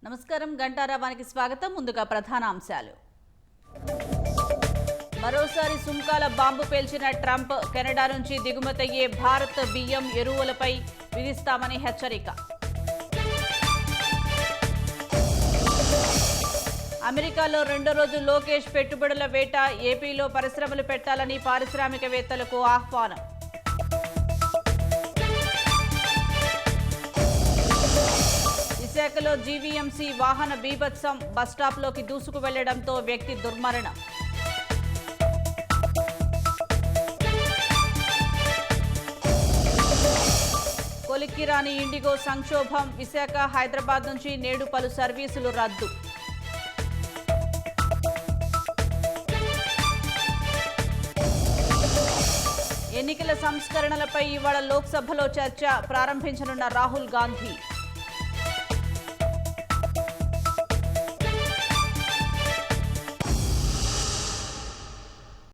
నమస్కారం గంటారావానికి స్వాగతం. ముందుగా ప్రధాన అంశాలు. మరోసారి సుంకాల బాంబు పేల్చిన ట్రంప్, కెనడా నుంచి దిగుమతయ్యే భారత్ బియ్యం, ఎరువులపై విధిస్తామని హెచ్చరిక. అమెరికాలో రెండో రోజు లోకేష్ పెట్టుబడుల వేట, ఏపీలో పరిశ్రమలు పెట్టాలని పారిశ్రామికవేత్తలకు ఆహ్వానం. విశాఖలో జీవీఎంసీ వాహన బీభత్సం, బస్టాప్లోకి దూసుకు వెళ్లడంతో వ్యక్తి దుర్మరణం. కొలిక్కిరాని ఇండిగో సంక్షోభం, విశాఖ, హైదరాబాద్ నుంచి నేడు పలు సర్వీసులు రద్దు. ఎన్నికల సంస్కరణలపై ఇవాళ లోక్సభలో చర్చ ప్రారంభించనున్న రాహుల్ గాంధీ.